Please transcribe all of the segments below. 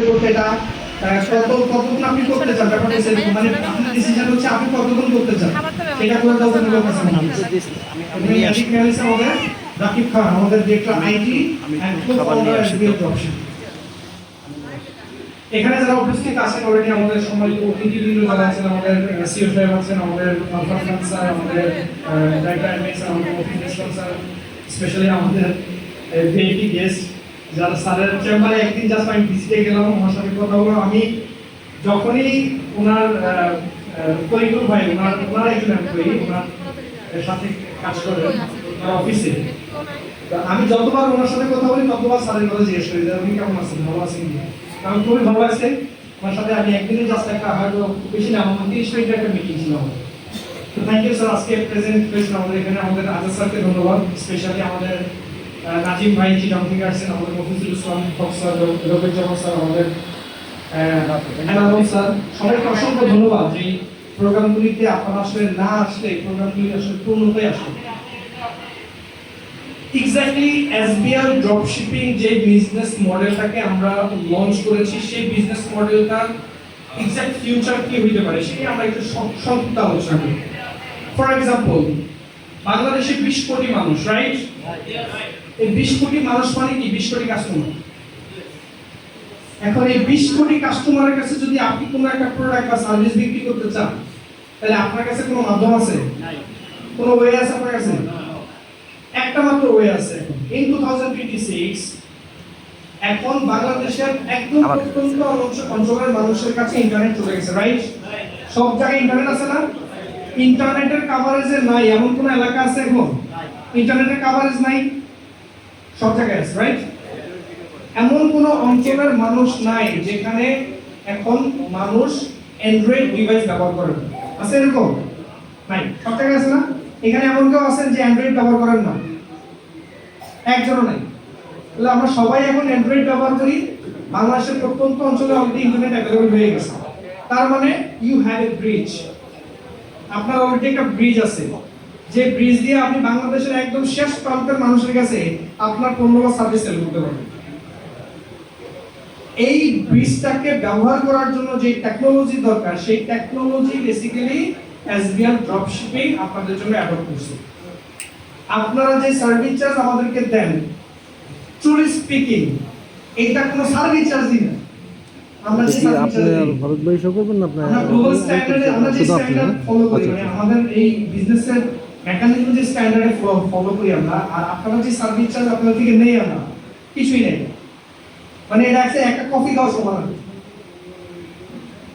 করতে এটা কতক্ষণ আপনি করতে চান ব্যাপারটা সেরকম মানে আপনার ডিসিশন হচ্ছে আপনি কতক্ষণ করতে চান সেটা করে দাও কোনো লোক আছে না আমি ম্যাজিক ম্যানেজার আমাদের রাকিব খান আমাদের director IT and co-founder SBL dropship এখানে যারা উপস্থিত আছেন অলরেডি আমাদের সম্মানিত অতিথিবৃন্দ যারা আছেন আমাদের সিও সাহেব আছেন আমাদের ফারহান স্যার আমাদের ডাইরেক্টর এমএস আমাদের অফিস স্যার স্পেশালি আমাদের ভিআইপি গেস্ট যারা স্যারের চেম্বারে একদিন জাস্ট আমি ভিজিটে গেলাম ওনার সাথে কথা বললাম আমি যখনই ওনার কলিগুলো ভাই ওনার একজন এমপ্লয়ি ওনার সাথে কাজ করে ওনার অফিসে আমি যতবার ওনার সাথে কথা বলি ততবার স্যারের কথা জিজ্ঞেস করি যে আপনি কেমন আছেন ভালো আছেন কি আমি খুবই ভালো আছি ওনার সাথে আমি একদিনই জাস্ট একটা হয়তো বেশি না আমার 30 মিনিটের একটা মিটিং ছিল তো থ্যাংক ইউ স্যার আজকে প্রেজেন্ট হয়েছেন আমাদের এখানে আমাদের আজাদ স্যারকে ধন্যবাদ স্পেশালি আমাদের নাজিম ভাই চিটাং থেকে আসছেন আমাদের মফিজুল ইসলাম স্যার রবির জামান স্যার আমাদের স্যার সবাইকে অসংখ্য ধন্যবাদ যে প্রোগ্রামগুলিতে আপনারা আসলে না আসলে প্রোগ্রামগুলি আসলে পূর্ণতায় আসলে এক্স্যাক্টলি এসবিএল ড্রপশিপিং যে বিজনেস মডেলটাকে আমরা লঞ্চ করেছি সেই বিজনেস মডেলটার এক্স্যাক্ট ফিউচার কি হতে পারে সেটা আমরা একটু সংক্ষিপ্ত আলোচনা করি ফর এক্সাম্পল বাংলাদেশে 20 কোটি মানুষ রাইট এই 20 কোটি মানুষ মানে কি 20 কোটি কাস্টমার এখন এই 20 কোটি কাস্টমারের কাছে যদি আপনি কোনো একটা প্রোডাক্ট বা সার্ভিস বিক্রি করতে চান তাহলে আপনার কাছে কোনো মাধ্যম আছে নাই কোনো ওয়ে আছে আপনার কাছে একটা মাত্র ওয়ে আছে ইন 2026 এখন বাংলাদেশের একদম প্রত্যন্ত অঞ্চলের মানুষের কাছে ইন্টারনেট চলে গেছে রাইট সব জায়গায় ইন্টারনেট আছে না ইন্টারনেটের কভারেজ নাই এমন কোন এলাকা আছে এখন ইন্টারনেটের কভারেজ নাই সব জায়গায় আছে রাইট এমন কোন অঞ্চলের মানুষ নাই যেখানে এখন মানুষ অ্যান্ড্রয়েড ডিভাইস ব্যবহার করে আছে এরকম নাই সব জায়গায় আছে না এখানে এমন কেউ আছেন যে অ্যান্ড্রয়েড ব্যবহার করেন না একজনও নাই তাহলে আমরা সবাই এখন অ্যান্ড্রয়েড ব্যবহার করি বাংলাদেশের প্রত্যন্ত অঞ্চলে অলরেডি ইন্টারনেট অ্যাভেলেবল হয়ে গেছে তার মানে ইউ হ্যাভ এ ব্রিজ আপনার অলরেডি একটা ব্রিজ আছে যে ব্রিজ দিয়ে আপনি বাংলাদেশের একদম শেষ প্রান্তের মানুষের কাছে আপনার পণ্য বা সার্ভিস সেল করতে পারবেন এই ব্রিজটাকে ব্যবহার করার জন্য যে টেকনোলজি দরকার সেই টেকনোলজি বেসিক্যালি এসবিএল ড্রপশিপিং আপনাদের জন্য অ্যাডপ্ট করছে আপনারা যে সার্ভিস চার্জ আমাদেরকে দেন ট্রুলি স্পিকিং এটা কোনো সার্ভিস চার্জ দিন না আমরা যে ভারত ভাই শো করবেন না আপনারা আমরা গ্লোবাল স্ট্যান্ডার্ডে আমরা যে স্ট্যান্ডার্ড ফলো করি মানে আমাদের এই বিজনেসের মেকানিজম যে স্ট্যান্ডার্ডে ফলো করি আমরা আর আপনারা যে সার্ভিস চার্জ আপনাদের থেকে নেই আমরা কিছুই নেই মানে এটা একটা কফি খাওয়া সমান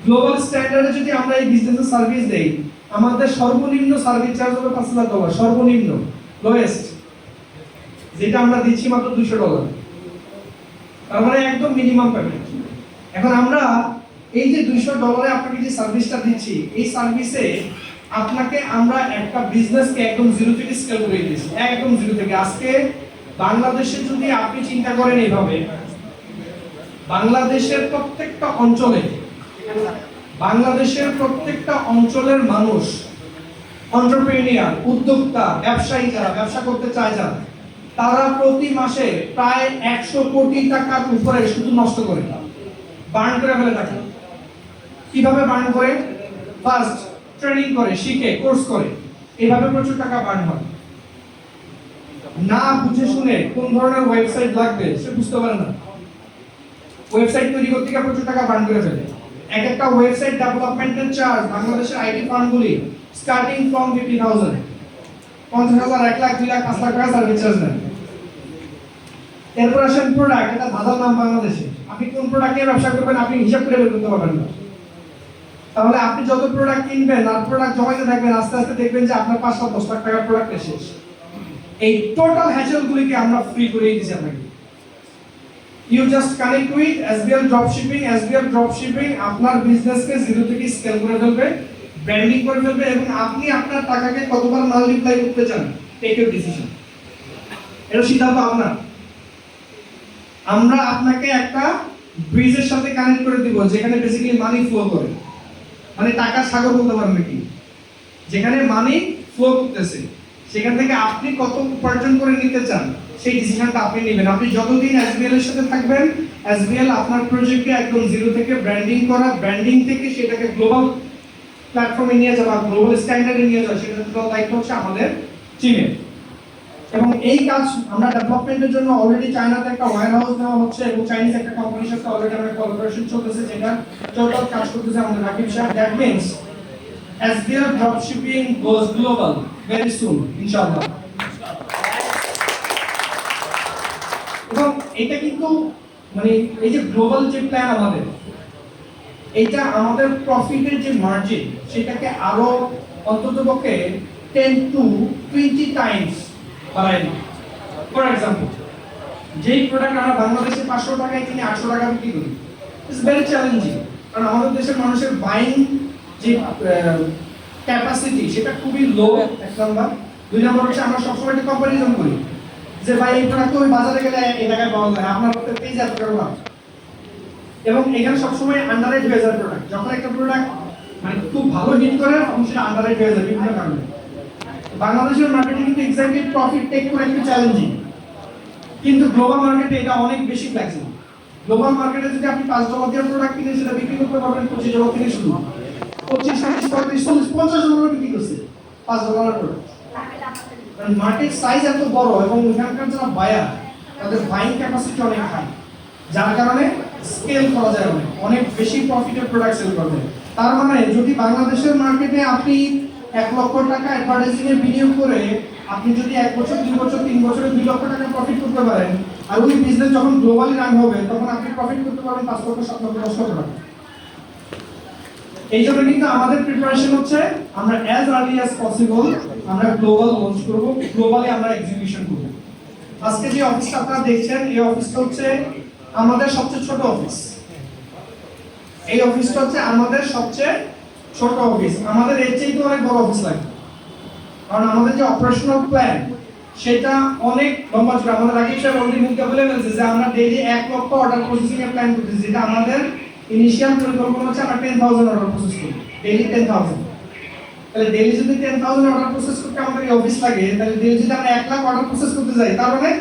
গ্লোবাল স্ট্যান্ডার্ডে যদি আমরা এই বিজনেসের সার্ভিস দেই আমাদের সর্বনিম্ন সার্ভিস চার্জ হবে $5,000 সর্বনিম্ন লোয়েস্ট যেটা আমরা দিচ্ছি মাত্র $200 তার মানে একদম মিনিমাম পেমেন্ট এখন আমরা এই যে $200 আপনাকে যে সার্ভিসটা দিচ্ছি এই সার্ভিসে আপনাকে আমরা একটা বিজনেসকে একদম জিরো থেকে স্কেল করে দিয়েছি একদম জিরো থেকে আজকে বাংলাদেশে যদি আপনি চিন্তা করেন এইভাবে বাংলাদেশের প্রত্যেকটা অঞ্চলের মানুষ এন্টারপ্রেনিউর উদ্যোক্তা ব্যবসায়ী যারা ব্যবসা করতে চায় যারা তারা প্রতি মাসে প্রায় 100 কোটি টাকার উপরে শুধু নষ্ট করে বার্ন করে ফেলে টাকা কিভাবে বার্ন করে ফার্স্ট ট্রেনিং করে শিখে কোর্স করে এইভাবে প্রচুর টাকা বার্ন হয় না বুঝে শুনে কোন ধরনের ওয়েবসাইট লাগবে সে বুঝতে পারে না ওয়েবসাইট তৈরি করতে গিয়ে প্রচুর টাকা বার্ন করে ফেলে এক একটা ওয়েবসাইট ডেভেলপমেন্টের চার্জ বাংলাদেশের আইটি ফার্মগুলি স্টার্টিং ফ্রম 50,000 50,000 1 লাখ 2 লাখ 5 লাখ টাকা সার্ভিস চার্জ নেন এরপর আসেন প্রোডাক্ট এটা ধাঁধার নাম বাংলাদেশে আপনি কোন প্রোডাক্ট নিয়ে ব্যবসা করবেন আপনি হিসাব করে বের করতে পারবেন না তাহলে আপনি যত প্রোডাক্ট কিনবেন আর প্রোডাক্ট জমাইতে থাকবেন আস্তে আস্তে দেখবেন যে আপনার 5-10 লাখ টাকার প্রোডাক্ট শেষ এই টোটাল হ্যাসেলগুলিকে আমরা ফ্রি করে দিয়েছি আপনাকে You just connect with SBL Dropshipping. SBL Dropshipping আপনার বিজনেসকে জিরো থেকে স্কেল করে ফেলবে, ব্র্যান্ডিং করে ফেলবে এবং আপনি আপনার টাকাকে কতবার মাল্টিপ্লাই করতে চান টেক ইউর ডিসিশন। এটা সিদ্ধান্ত আপনার। আমরা আপনাকে একটা ব্রিজের সাথে কানেক্ট করে দিব যেখানে বেসিক্যালি মানি ফ্লো করে, মানে টাকা সাগর বলতে পারেন নাকি, যেখানে মানি ফ্লো করতেছে সেখান থেকে আপনি কত উপার্জন করে নিতে চান সেই ডিসিশনটা আপনি নেবেন। আপনি যতদিন এসবিএল এর সাথে থাকবেন, এসবিএল আপনার প্রজেক্টকে একদম জিরো থেকে ব্র্যান্ডিং করা, ব্র্যান্ডিং থেকে সেটাকে গ্লোবাল প্ল্যাটফর্মে নিয়ে যাওয়া, গ্লোবাল স্ট্যান্ডার্ডে নিয়ে যাওয়া, সেটা দায়িত্ব হচ্ছে আমাদের টিমের। এবং এই কাজ আমরা ডেভেলপমেন্টের জন্য অলরেডি চায়নাতে একটা ওয়্যার হাউস নেওয়া হচ্ছে এবং চাইনিজ একটা কোম্পানির সাথে অলরেডি আমাদের কোলাবোরেশন চলতেছে, যেটা টোটাল কাজ করতেছে আমাদের রাকিব সাহেব। That means SBL dropshipping goes global very soon, inshallah. এবং এটা কিন্তু মানে এই যে গ্লোবাল যে প্ল্যান আমাদের, এটা আমাদের প্রফিটের যে মার্জিন সেটাকে আরো অন্ততপক্ষে 10 to 20 টাইমস বাড়ায় দিবে। ফর এক্সাম্পল, যেই প্রোডাক্ট আমরা বাংলাদেশে 500 টাকায় কিনে 800 টাকা বিক্রি করি, ইটস ভেরি চ্যালেঞ্জিং, কারণ আমাদের দেশের মানুষের বাইং যে ক্যাপাসিটি সেটা খুবই লো, এক নাম্বার। দুই নাম্বার হচ্ছে আমরা সবসময় একটা কম্পারিজন করি যে ভাই এই প্রোডাক্ট ওই বাজারে গেলে এই টাকায় পাওয়া যায়, আপনার পেজ এত টাকা লাভ। এবং এখানে সবসময় আন্ডাররেট হয়ে যায় প্রোডাক্ট। যখন একটা প্রোডাক্ট মানে খুব ভালো হিট করে তখন সেটা আন্ডাররেট হয়ে যায় বিভিন্ন কারণে। বাংলাদেশের মার্কেটে কিন্তু এক্স্যাক্টলি প্রফিট টেক করে একটু চ্যালেঞ্জিং, কিন্তু গ্লোবাল মার্কেটে এটা অনেক বেশি ফ্লেক্সিবল। গ্লোবাল মার্কেটে যদি আপনি $5 দিয়ে প্রোডাক্ট কিনে সেটা বিক্রি করতে পারবেন $25 থেকে শুরু, 25, 30, 35, 40, $50 বিক্রি করছে $5 প্রোডাক্ট। কারণ মার্কেট সাইজ এত বড় এবং এখানকার যারা বায়ার তাদের বাইং ক্যাপাসিটি অনেক হাই, যার কারণে স্কেল করা যায়, অনেক বেশি প্রফিটের প্রোডাক্ট সেল করা যায়। তার মানে যদি বাংলাদেশের মার্কেটে আপনি 1 লক্ষ টাকা অ্যাডভার্টাইজিং এ বিনিয়োগ করে আপনি যদি 1 বছর 2 বছর 3 বছরে 2 লক্ষ টাকা প্রফিট করতে পারেন, আর ওই বিজনেস যখন গ্লোবালি রান হবে তখন আপনি প্রফিট করতে পারবেন 5 লক্ষ 7 লক্ষ 10 লক্ষ টাকা। এই জন্য কিন্তু আমাদের প্রিপারেশন হচ্ছে আমরা অ্যাজ আর্লি অ্যাজ পসিবল আমরা গ্লোবাল লঞ্চ করব, গ্লোবালি আমরা এক্সিকিউশন করব। আজকে যে অফিসটা আপনারা দেখছেন এই অফিসটা হচ্ছে আমাদের সবচেয়ে ছোট অফিস। এই অফিসটা হচ্ছে আমাদের সবচেয়ে ছোট অফিস। আমাদের এর চেয়ে তো অনেক বড় অফিস লাগে, কারণ আমাদের যে অপারেশনাল প্ল্যান সেটা অনেক লম্বা ছিল। আমাদের রাকিব সাহেব অলরেডি মুখে বলে ফেলছে যে আমরা ডেইলি 1 লক্ষ অর্ডার প্রসেসিং এর প্ল্যান করতেছি, যেটা আমাদের ইনিশিয়াল পরিকল্পনা হচ্ছে আমরা 10,000 অর্ডার প্রসেস করি ডেইলি 10,000। তাহলে ডেইলি যদি 10,000 অর্ডার প্রসেস করতে আমাদের এই অফিস লাগে, তাহলে ডেইলি যদি আমরা 1 লাখ অর্ডার প্রসেস করতে যাই তার মানে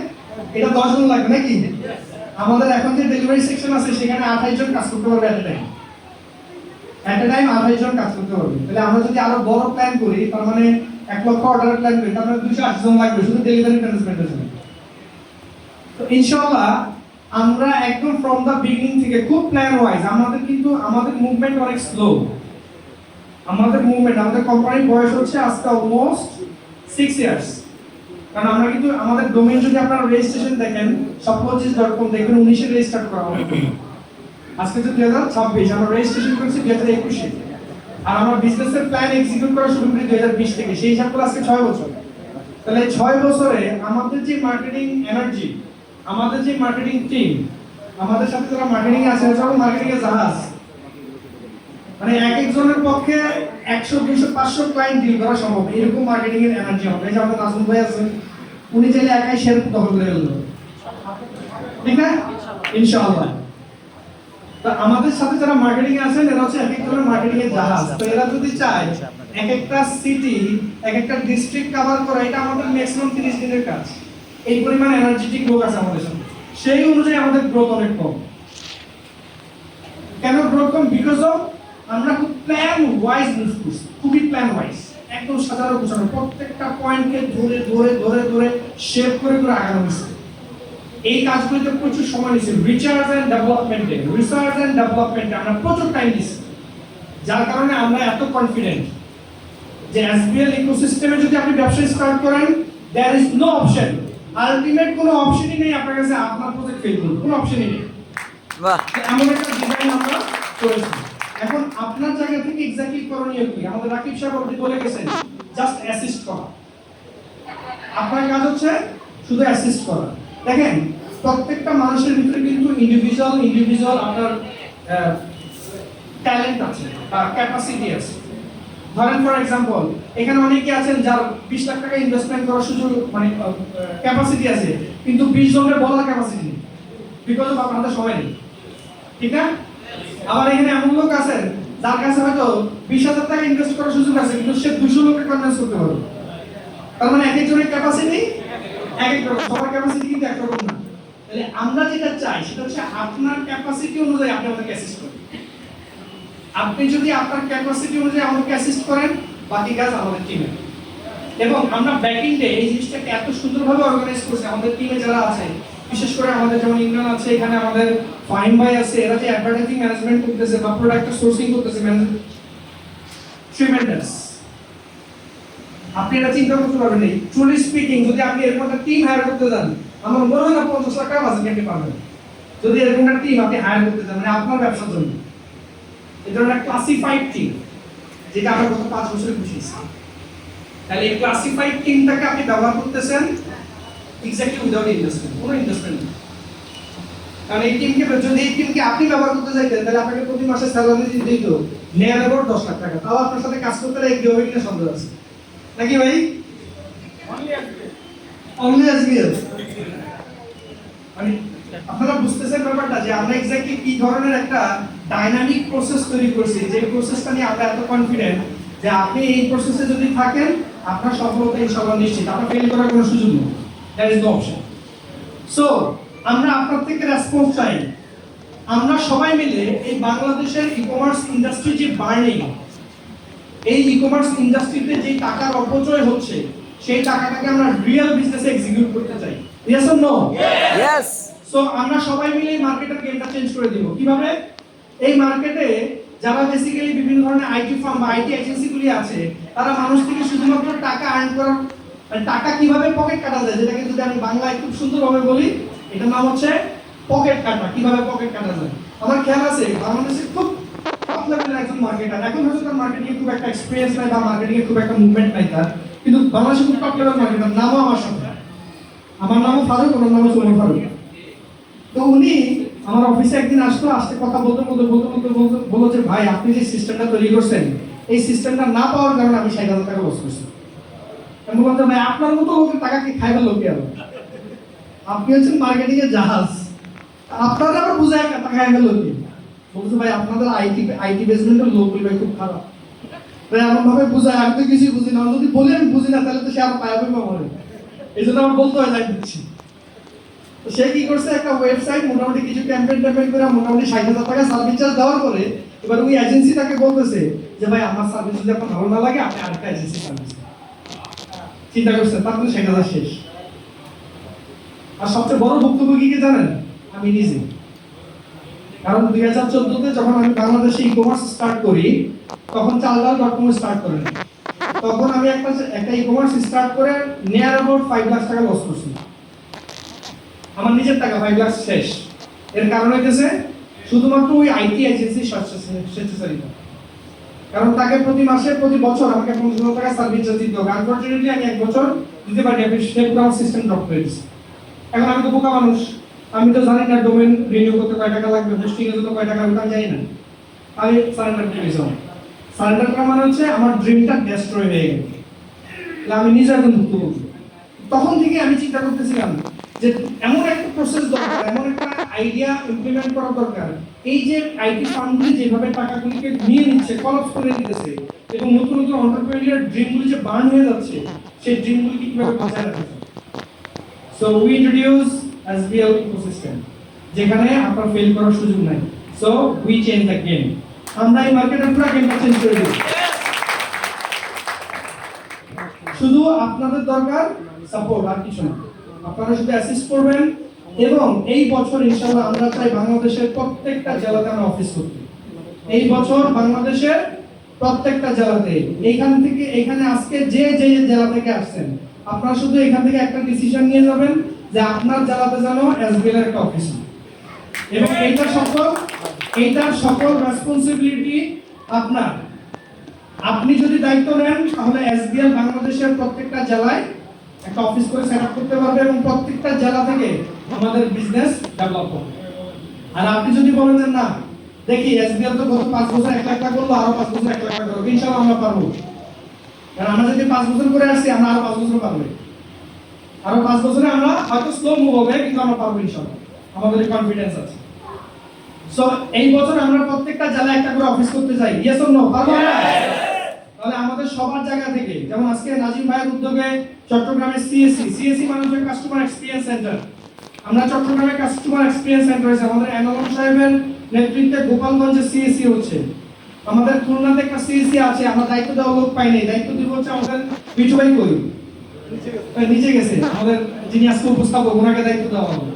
এটা 10 জন লাগবে নাকি? আমাদের এখন যে ডেলিভারি সেকশন আছে সেখানে 28 জন কাজ করতে পারবে এট এ টাইম 28 জন কাজ করতে পারবে। তাহলে আমরা যদি আরো বড় প্ল্যান করি তার মানে 1 লক্ষ অর্ডার প্ল্যান করি তার মানে 280 জন লাগবে শুধু ডেলিভারি ম্যানেজমেন্টের জন্য। তো ইনশাআল্লাহ আমরা একদম ফ্রম দা বিগিনিং থেকে খুব প্ল্যান ওয়াইজ, আমাদের মুভমেন্ট অনেক স্লো। আমাদের কোম্পানির বয়স হচ্ছে আজকে অলমোস্ট 6 ইয়ার্স। কারণ আমরা কিন্তু আমাদের ডোমেইন যদি আপনারা রেজিস্ট্রেশন দেখেন shoplogies.com দেখবেন 19 এ রেজিস্টার করা হয়েছে। আজকে তো 2026, আমরা রেজিস্ট্রেশন করেছি 2021 এ। আর আমরা বিজনেসের প্ল্যান এক্সিকিউট করা শুরু করি 2020 থেকে। সেই হিসাব করে আজকে 6 বছর। তাহলে 6 বছরে আমাদের যে মার্কেটিং এনার্জি, আমাদের যে মার্কেটিং টিম, আমাদের সাথে যারা মার্কেটিং আছে সব মার্কেটিং এর জাহাজ। মানে এক একজনের পক্ষে 100, 200, 500 ক্লায়েন্ট ডিল করা সম্ভব, এরকম মার্কেটিং এর এনার্জি হবে। এই যে আমাদের নাজমুল ভাই আছেন, উনি চাইলে একাই শেয়ার দখল করে গেল, ঠিক না? ইনশাআল্লাহ। তো আমাদের সাথে যারা মার্কেটিং এ আছেন এরা হচ্ছে এক একজনের মার্কেটিং এর জাহাজ। তো এরা যদি চায় এক একটা সিটি, এক একটা ডিস্ট্রিক্ট কভার করা, এটা আমাদের ম্যাক্সিমাম 30 দিনের কাজ। এই পরিমাণ এনার্জেটিক লোক আছে আমাদের সাথে। সেই অনুযায়ী আমাদের গ্রোথ অনেক কম। কেন গ্রোথ কম? বিকজ অফ আমরা খুব প্ল্যান ওয়াইজ মুভ করছি, খুবই প্ল্যান ওয়াইজ, একদম সাজানো গোছানো, প্রত্যেকটা পয়েন্টকে ধরে ধরে ধরে ধরে শেপ করে করে আগানো হয়েছে। এই কাজগুলোতে প্রচুর সময় নিয়েছি। রিসার্চ এন্ড ডেভেলপমেন্টে আমরা প্রচুর টাইম দিয়েছি, যার কারণে আমরা এত কনফিডেন্ট যে এসবিএল ইকোসিস্টেমে যদি আপনি ব্যবসা স্টার্ট করেন, there is no option, ultimate কোনো অপশনই নেই আপনার কাছে আপনার প্রজেক্ট ফেল করবে, কোনো অপশনই নেই। বাহ, এমন একটা ডিজাইন আমরা করেছি। এখন আপনার জায়গা থেকে এক্স্যাক্টলি করণীয় কি? আমাদের রাকিব সাহেব আপনি বলে গেছেন জাস্ট অ্যাসিস্ট করা। আপনার কাজ হচ্ছে শুধু অ্যাসিস্ট করা। দেখেন, প্রত্যেকটা মানুষের ভিতরে কিন্তু ইন্ডিভিজুয়াল আপনার ট্যালেন্ট আছে বা ক্যাপাসিটি আছে। ধরেন ফর এক্সাম্পল, এখানে অনেকে আছেন যার 20 লাখ টাকা ইনভেস্টমেন্ট করার সুযোগ মানে ক্যাপাসিটি আছে, কিন্তু 20 জনের বলার ক্যাপাসিটি নেই, বিকজ অফ আপনাদের সময় নেই, ঠিক না? আবার এখানে এমন লোক আছেন যার কাছে হয়তো 20,000 টাকা ইনভেস্ট করার সুযোগ আছে, কিন্তু সে 200 লোককে কনভিন্স করতে পারবে। তার মানে এক একজনের ক্যাপাসিটি এক এক রকম, সবার ক্যাপাসিটি কিন্তু একরকম না। তাহলে আমরা যেটা চাই সেটা হচ্ছে আপনার ক্যাপাসিটি অনুযায়ী আপনি আমাদেরকে অ্যাসিস্ট করেন। আপনি যদি আপনার ক্যাপাসিটি অনুযায়ী আমাদেরকে অ্যাসিস্ট করেন, বাকি কাজ আমাদের টিমে। এবং আমরা ব্যাকিংয়ে এই জিনিসটাকে এত সুন্দরভাবে অর্গানাইজ করছি, আমাদের টিমে যারা আছে, বিশেষ করে আমাদের যেমন ইমরান আছে, এখানে আমাদের ফাহিম ভাই আছে, এরা যে অ্যাডভার্টাইজিং ম্যানেজমেন্ট করতেছে বা প্রোডাক্ট সোর্সিং করতেছে, ট্রিমেন্ডাস। আপনি এটা চিন্তা করতে পারবেন না। ট্রুলি স্পিকিং, যদি আপনি এরকম একটা টিম হায়ার করতে যান, আমার মনে হয় না 50 লাখ টাকা বাজেট নিতে পারবেন। যদি এরকম একটা টিম আপনি হায়ার করতে যান, মানে আপনার ব্যবসার জন্য, এটা একটা ক্লাসিফাইড টিম, যেটা আমরা গত 5 বছরে বুঝিয়েছি। তাহলে এই ক্লাসিফাইড টিমটাকে আপনি ব্যবহার করতেছেন এক্স্যাক্টলি উইদাউট ইনভেস্টমেন্ট, কোনো ইনভেস্টমেন্ট নেই। কারণ এই টিমকে আপনি ব্যবহার করতে চাইতেন, তাহলে আপনাকে প্রতি মাসে স্যালারি দিত নেয়ার অ্যাবাউট 10 লাখ টাকা। তাও আপনার সাথে কাজ করতে এক হবে কিনা সন্দেহ আছে, নাকি ভাই? Only SBL. মানে আপনারা বুঝতেছেন ব্যাপারটা, যে আমরা এক্স্যাক্টলি কি ধরনের একটা ডাইনামিক প্রসেস তৈরি করছি, যে প্রসেসটা নিয়ে আমরা এত কনফিডেন্ট যে আপনি এই প্রসেসে যদি থাকেন, আপনার সফলতা ইনশাআল্লাহ নিশ্চিত, আপনার ফেল করার কোনো সুযোগ নেই। That is the option. So আমরা আপনার থেকে রেসপন্স চাই। আমরা সবাই মিলে এই বাংলাদেশের ই-কমার্স ইন্ডাস্ট্রি যে বার্নিং, এই ই-কমার্স ইন্ডাস্ট্রিতে যে টাকার অপচয় হচ্ছে, সেই টাকাটাকে আমরা রিয়েল বিজনেসে এক্সিকিউট করতে চাই। Yes or no? Yes. So আমরা সবাই মিলে এই মার্কেটের গেমটা চেঞ্জ করে দিব। কিভাবে? এই মার্কেটে যারা বেসিক্যালি বিভিন্ন ধরনের আইটি ফার্ম বা আইটি এজেন্সিগুলি আছে, তারা মানুষ থেকে শুধুমাত্র টাকা আর্ন করার, মানে টাকা কিভাবে পকেট কাটা যায়, যেটাকে যদি আমি বাংলায় খুব সুন্দরভাবে বলি, এটার নাম হচ্ছে পকেট কাটা। কিভাবে পকেট কাটা যায়? আমার খেয়াল আছে বাংলাদেশে খুব টপ লেভেলের একজন মার্কেটার, এখন হয়তো তার মার্কেটিং এ খুব একটা এক্সপেরিয়েন্স নাই বা মার্কেটিং এ খুব একটা মুভমেন্ট নাই তার, কিন্তু বাংলাদেশে খুব টপ লেভেল মার্কেটার, নামও আমার সাথে। আমার নামও ফারুক, ওনার নামও সুমন ফারুক। তো উনি আমার অফিসে একদিন আসলো, আসতে কথা বলতে বললো যে ভাই, আপনি যে সিস্টেমটা তৈরি করছেন, এই সিস্টেমটা না পাওয়ার কারণে আমি 60,000 টাকা লস করছি। আমি বললাম যে ভাই, আপনার মতো লোকের টাকা কি খাইবার লোক আর, আপনি হচ্ছেন মার্কেটিং এর জাহাজ, আপনারা আবার বুঝায় টাকা খাইবার লোক। বলছে ভাই, আপনাদের আইটি বেসমেন্টের লোকগুলি ভাই খুব খারাপ, ভাই এমন ভাবে বুঝায়, আমি তো কিছুই বুঝি না। যদি বলি আমি বুঝি না, তাহলে তো সে আর পায়াবে পাবো, এই জন্য আমার বলতে হয়, যাই দিচ্ছি। তো সে কি করছে, একটা ওয়েবসাইট মোটামুটি কিছু ক্যাম্পেইন করে মোটামুটি 60,000 টাকা সার্ভিস চার্জ দেওয়ার পরে, এবার ওই এজেন্সি তাকে বলতেছে যে ভাই, আমার সার্ভিস যদি আপনার ভালো না লাগে, আপনি আরেকটা এজেন্সি সার্ভিস। চিন্তা করছে, তারপরে 60,000 শেষ। আর সবচেয়ে বড় ভুক্তভোগী কি জানেন? আমি নিজে। কারণ 2014-তে যখন আমি বাংলাদেশে ই-কমার্স স্টার্ট করি, তখন চালডাল.com স্টার্ট করেন। তখন আমি একটা ই-কমার্স স্টার্ট করে নিয়ার অ্যাবাউট 5 লাখ টাকা লস করছি। আমার নিজের টাকা 5 লাখ শেষ। এর কারণ হইতেছে শুধুমাত্র ওই আইটি এজেন্সি স্বেচ্ছাচারিতা। কারণ তাকে প্রতি মাসে প্রতি বছর আমাকে 15,000 টাকা সার্ভিস চার্জ দিতে হবে। আনফরচুনেটলি আমি 1 বছর দিতে পারি, আমি সে পুরো সিস্টেম ড্রপ করে দিয়েছি। এখন আমি তো বোকা মানুষ, আমি তো জানি না ডোমেন রিনিউ করতে কয় টাকা লাগবে, হোস্টিং এর জন্য কয় টাকা লাগবে, আমি জানি না। আমি সারেন্ডার করে দিয়েছি। সারেন্ডার করা মানে হচ্ছে আমার ড্রিমটা ডেস্ট্রয় হয়ে গেল। আমি নিজে একজন ভুক্তভোগী। তখন থেকে আমি চিন্তা করতেছিলাম যে এমন একটা প্রসেস দরকার, এমন একটা আইডিয়া ইমপ্লিমেন্ট করা দরকার, এই যে আইটি ফার্মগুলি যেভাবে টাকাগুলিকে নিয়ে নিচ্ছে, কলাপস করে দিতেছে, এবং নতুন নতুন এন্টারপ্রেনিউর ড্রিমগুলি যে বার্ন হয়ে যাচ্ছে, সেই ড্রিমগুলিকে কিভাবে বাঁচায় রাখা যায়। So we introduce SBL ecosystem, যেখানে আপনার ফেল করার সুযোগ নাই। So we change the game. আমরা এই মার্কেটের পুরো গেমটা চেঞ্জ করে দিই। শুধু আপনাদের দরকার সাপোর্ট, আর কিছু না। আপনারা শুধু অ্যাসিস্ট করবেন, এবং এই বছর ইনশাআল্লাহ আমরা চাই বাংলাদেশের প্রত্যেকটা জেলাতে আমরা অফিস করতে। এই বছর বাংলাদেশের প্রত্যেকটা জেলাতে, এইখান থেকে এখানে আজকে যে যে জেলা থেকে আসছেন, আপনারা শুধু এখান থেকে একটা ডিসিশন নিয়ে যাবেন যে আপনার জেলাতে যেন এসবিএল এর একটা অফিস, এবং এইটার সকল রেসপন্সিবিলিটি আপনার। আপনি যদি দায়িত্ব নেন, তাহলে এসবিএল বাংলাদেশের প্রত্যেকটা জেলায় একটা অফিস করে সেট আপ করতে পারবে, এবং প্রত্যেকটা জেলা থেকে আমাদের বিজনেস ডেভেলপ হবে। আর আপনি যদি বলেন যে না, দেখি এসবিএল তো গত 5 বছর 1 লাখ টাকা করলো, আরো 5 বছর 1 লাখ টাকা করবো, ইনশাআল্লাহ আমরা পারবো। কারণ আমরা যদি 5 বছর করে আসছি, আমরা আরো 5 বছর পারবো। আরো 5 বছরে আমরা হয়তো স্লো মুভ হবে, কিন্তু আমরা পারবো ইনশাআল্লাহ, আমাদের কনফিডেন্স আছে। সো এই বছর আমরা প্রত্যেকটা জেলায় একটা করে অফিস করতে চাই। Yes or no? পারবো না? তাহলে আমাদের সবার জায়গা থেকে, যেমন আজকে নাজিম ভাইয়ের উদ্যোগে চট্টগ্রামে সিএসসি মানে হচ্ছে কাস্টমার এক্সপিরিয়েন্স সেন্টার। আমরা চট্টগ্রামে কাস্টমার এক্সপিরিয়েন্স সেন্টার হয়েছে, আমাদের এনালম সাহেবের নেতৃত্বে গোপালগঞ্জে সিএসসি হচ্ছে, আমাদের খুলনাতে একটা সিএসসি আছে। আমরা দায়িত্ব দেওয়া লোক পাইনি, দায়িত্ব দিব হচ্ছে আমাদের বিটু ভাই কই নিচে গেছে, আমাদের যিনি আজকে উপস্থাপক, ওনাকে দায়িত্ব দেওয়া হবে।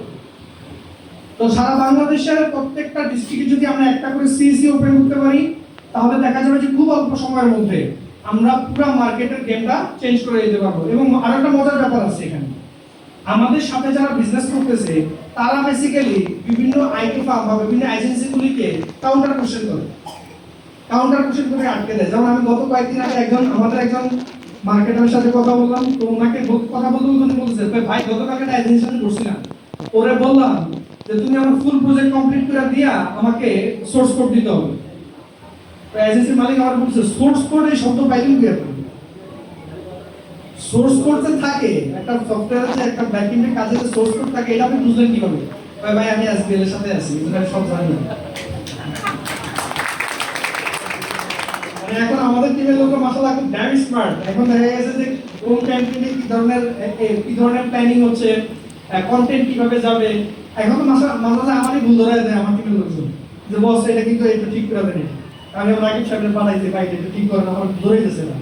তো সারা বাংলাদেশের প্রত্যেকটা ডিস্ট্রিক্টে যদি আমরা একটা করে সিএসসি ওপেন করতে পারি, তাহলে দেখা যাবে যে খুব অল্প সময়ের মধ্যে আমরা পুরো মার্কেটের গেমটা চেঞ্জ করে দিতে পারবো। এবং আরেকটা মজার ব্যাপার আছে এখানে, আমাদের সাথে যারা বিজনেস করতেছে তারা বেসিক্যালি বিভিন্ন আইটি ফার্ম বা বিভিন্ন এজেন্সিগুলিকে কাউন্টার কোশ্চেন করে আটকে দেয়। যেমন আমি গত কয়েকদিন আগে আমাদের একজন মার্কেটারের সাথে কথা বললাম, তো ওনাকে কথা বলতে উনি বলতেছে, ভাই গতকালকে একটা এজেন্সির সাথে বসছিলাম, ওরে বললাম যে তুমি আমার ফুল প্রজেক্ট কমপ্লিট করে দিয়া আমাকে সোর্স কোড দিতে হবে। তো এজেন্সির মালিক আমার বলছে, সোর্স কোড এই শব্দ পাইলেন কি আপনি? সোর্স কোড যে থাকে একটা সফটওয়্যারে, যে একটা ব্যাকএন্ডের কাজে যে সোর্স কোড থাকে, এটা আপনি বুঝলেন কিভাবে? ভাই আমি এসবিএল এর সাথে আছি, এটা সব জানি না। মানে এখন আমাদের টিমের লোক মাশাআল্লাহ খুব ড্যাম স্মার্ট। এখন দেখা গেছে যে কোন ক্যাম্পেইনে কি ধরনের প্ল্যানিং হচ্ছে, কন্টেন্ট কিভাবে যাবে। এখন তো মাশাআল্লাহ আমারই ভুল ধরে দেয় আমার টিমের লোকজন, যে বস এটা কিন্তু এটা ঠিক করে দেন, আমি আমার রাকিব সাহেবের বানাইতে ভাই এটা ঠিক করে না, আমার ধরে দিতেছে না।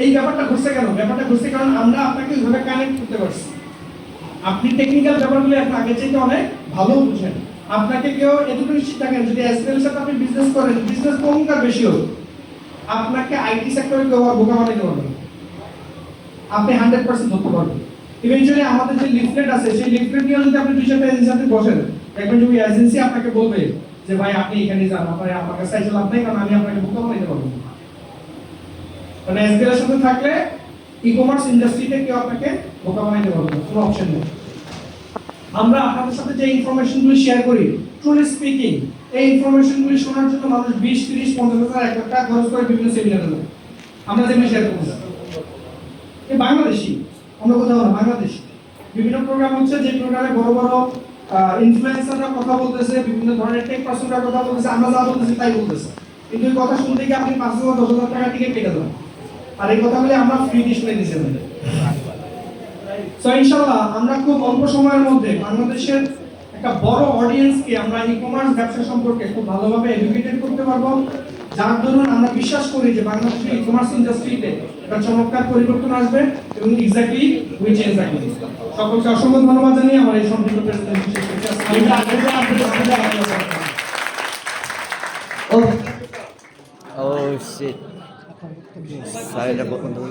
এই ব্যাপারটা ঘটছে কেন? ব্যাপারটা ঘটছে কারণ আমরা আপনাকে ওইভাবে কানেক্ট করতে পারছি। আপনি টেকনিক্যাল ব্যাপারগুলো আপনি আগে চাইতে অনেক ভালো বুঝেন। আপনাকে কেউ এটুকু নিশ্চিত থাকেন, যদি এসবিএল সাথে আপনি বিজনেস করেন, বিজনেস কম কার বেশি হোক, আপনাকে আইটি সেক্টরে কেউ আর বোকা বানাইতে পারবে না। আপনি 100% ধরতে পারবেন। ইভেনচুয়ালি আমাদের যে লিফলেট আছে, সেই লিফলেট নিয়ে যদি আপনি 2-4টা এজেন্সির সাথে বসেন, দেখবেন যে ওই এজেন্সি আপনাকে বলবে যে ভাই আপনি এখানে যান, আমার কাছে চাইতে লাভ নেই, কারণ আমি আপনাকে বোকা বানাইতে পারবো না। মানে এসবিএল এর সাথে থাকলে ই-কমার্স ইন্ডাস্ট্রিতে কেউ আপনাকে বোকা বানাইতে পারবে না, কোনো অপশন নেই। আমরা আপনাদের সাথে যে ইনফরমেশনগুলো শেয়ার করি, ট্রুলি স্পিকিং, এই ইনফরমেশনগুলো শোনার জন্য মানুষ 20-30-50,000 1 লাখ টাকা খরচ করে বিভিন্ন সেমিনারে যায়। আমরা যেমনি শেয়ার করছি, এই বাংলাদেশি, অন্য কোথাও না, বাংলাদেশি বিভিন্ন প্রোগ্রাম হচ্ছে, যে প্রোগ্রামে বড় বড় ইনফ্লুয়েন্সাররা কথা বলতেছে, বিভিন্ন ধরনের টেক পার্সনরা কথা বলতেছে, আমরা যা বলতেছি তাই বলতেছে, কিন্তু এই কথা শুনতে গিয়ে আপনি 5,000-10,000 টাকা টিকিট কেটে দেন। আর এই কথাগুলি আমরা ফ্রি শুনে দিচ্ছি। সো ইনশাআল্লাহ আমরা খুব অল্প সময়ের মধ্যে বাংলাদেশের একটা বড় অডিয়েন্সকে আমরা ই-কমার্স ব্যবসা সম্পর্কে খুব ভালোভাবে এডুকেটেড করতে পারবো, যার দরুন আমরা বিশ্বাস করি যে বাংলাদেশের ই-কমার্স ইন্ডাস্ট্রিতে একটা চমৎকার পরিবর্তন আসবে এবং এক্স্যাক্টলি উই চেঞ্জ দ্যাট। সকলকে অসংখ্য ধন্যবাদ জানিয়ে আমার এই সংক্ষিপ্ত প্রেজেন্টেশন শেষ করছি। Oh shit. Saya dapat untuk